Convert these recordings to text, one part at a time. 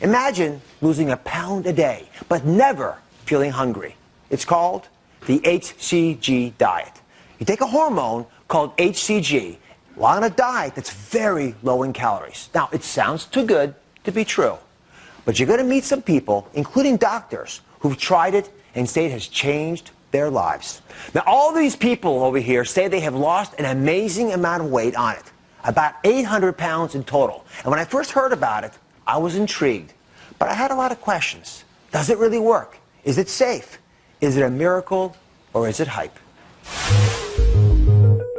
Imagine losing a pound a day, but never feeling hungry. It's called the HCG diet. You take a hormone called HCG while on a diet that's very low in calories. Now, it sounds too good to be true, but you're going to meet some people, including doctors, who've tried it and say it has changed their lives. Now, all these people over here say they have lost an amazing amount of weight on it, about 800 pounds in total. And when I first heard about it, I was intrigued, but I had a lot of questions. Does it really work? Is it safe? Is it a miracle, or is it hype?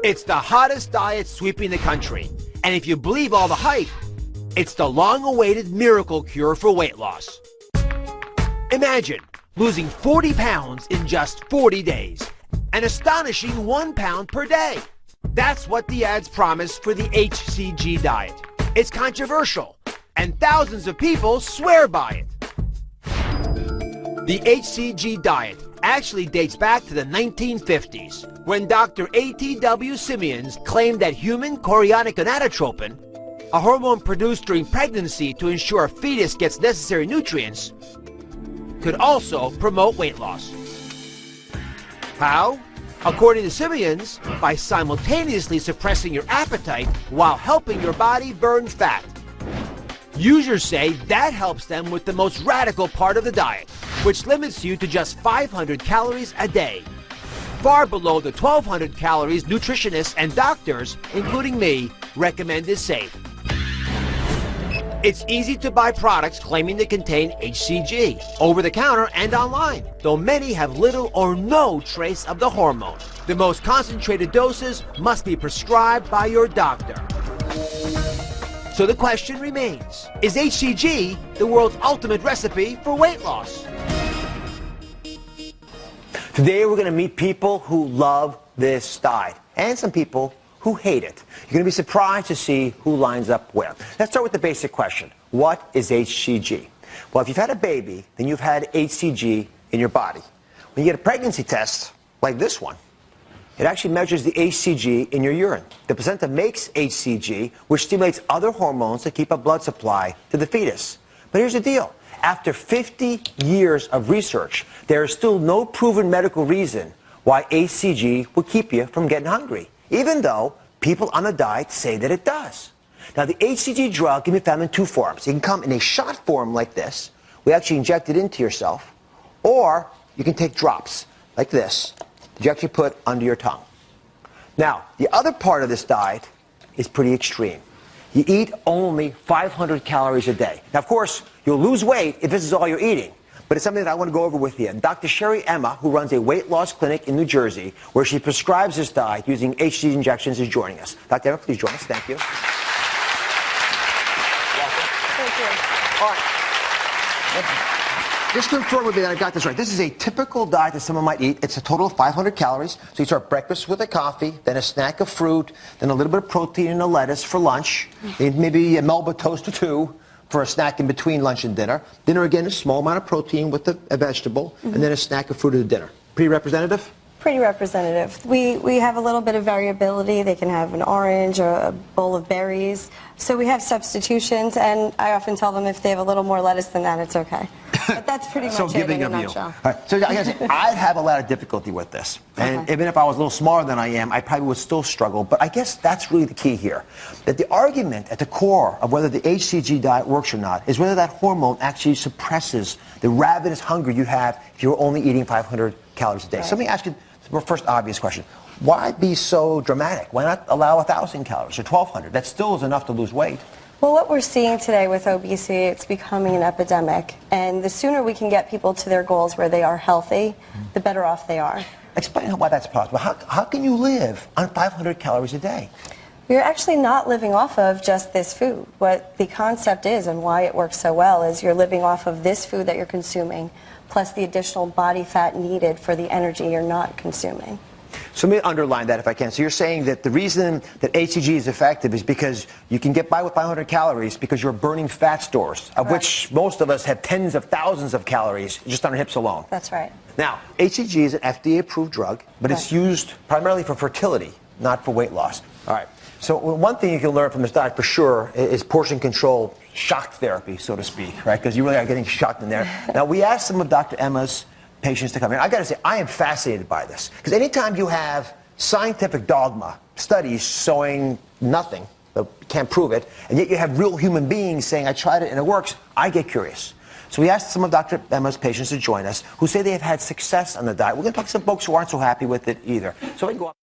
It's the hottest diet sweeping the country. And if you believe all the hype, it's the long-awaited miracle cure for weight loss. Imagine losing 40 pounds in just 40 days. An astonishing 1 pound per day. That's what the ads promise for the HCG diet. It's controversial, and thousands of people swear by it. The HCG diet actually dates back to the 1950s, when Dr. A.T.W. Simeons claimed that human chorionic gonadotropin, a hormone produced during pregnancy to ensure a fetus gets necessary nutrients, could also promote weight loss. How? According to Simeons, by simultaneously suppressing your appetite while helping your body burn fat. Users say that helps them with the most radical part of the diet, which limits you to just 500 calories a day, far below the 1,200 calories nutritionists and doctors, including me, recommend is safe. It's easy to buy products claiming to contain HCG, over the counter and online, though many have little or no trace of the hormone. The most concentrated doses must be prescribed by your doctor. So the question remains, is HCG the world's ultimate recipe for weight loss? Today we're going to meet people who love this diet, and some people who hate it. You're going to be surprised to see who lines up where. Let's start with the basic question. What is HCG? Well, if you've had a baby, then you've had HCG in your body. When you get a pregnancy test, like this one, it actually measures the HCG in your urine. The placenta makes HCG, which stimulates other hormones to keep a blood supply to the fetus. But here's the deal. After 50 years of research, there is still no proven medical reason why HCG will keep you from getting hungry, even though people on the diet say that it does. Now, the HCG drug can be found in two forms. It can come in a shot form like this. We actually inject it into yourself. Or you can take drops like this that you actually put under your tongue. Now, the other part of this diet is pretty extreme. You eat only 500 calories a day. Now, of course, you'll lose weight if this is all you're eating. But it's something that I want to go over with you. Dr. Sherry Emma, who runs a weight loss clinic in New Jersey, where she prescribes this diet using HCG injections, is joining us. Dr. Emma, please join us. Thank you. Welcome. Thank you. All right. Just confirm with me that I got this right. This is a typical diet that someone might eat. It's a total of 500 calories. So you start breakfast with a coffee, then a snack of fruit, then a little bit of protein and a lettuce for lunch, and maybe a Melba toast or two for a snack in between lunch and dinner. Dinner, again, a small amount of protein with a vegetable, and then a snack of fruit at the dinner. Pretty representative? Pretty representative. We have a little bit of variability. They can have an orange or a bowl of berries. So we have substitutions, and I often tell them if they have a little more lettuce than that, it's okay. But that's pretty much it in a nutshell. All right, so I gotta say, I'd have a lot of difficulty with this. And even if I was a little smaller than I am, I probably would still struggle. But I guess that's really the key here. That the argument at the core of whether the HCG diet works or not is whether that hormone actually suppresses the ravenous hunger you have if you're only eating 500 calories a day. Right. So let me ask you the first obvious question. Why be so dramatic? Why not allow 1,000 calories or 1,200? That still is enough to lose weight. Well, what we're seeing today with obesity, it's becoming an epidemic. And the sooner we can get people to their goals where they are healthy, the better off they are. Explain why that's possible. How can you live on 500 calories a day? You're actually not living off of just this food. What the concept is and why it works so well is you're living off of this food that you're consuming, plus the additional body fat needed for the energy you're not consuming. So let me underline that if I can. So you're saying that the reason that HCG is effective is because you can get by with 500 calories because you're burning fat stores, of which most of us have tens of thousands of calories just on our hips alone. That's right. Now, HCG is an FDA-approved drug, but it's used primarily for fertility, not for weight loss. All right. So one thing you can learn from this diet for sure is portion control, shock therapy, so to speak, right? Because you really are getting shocked in there. Now, we asked some of Dr. Emma's patients to come here. I got to say, I am fascinated by this. Because anytime you have scientific dogma, studies showing nothing, but can't prove it, and yet you have real human beings saying, I tried it and it works, I get curious. So we asked some of Dr. Emma's patients to join us who say they have had success on the diet. We're going to talk to some folks who aren't so happy with it either. So we can go up.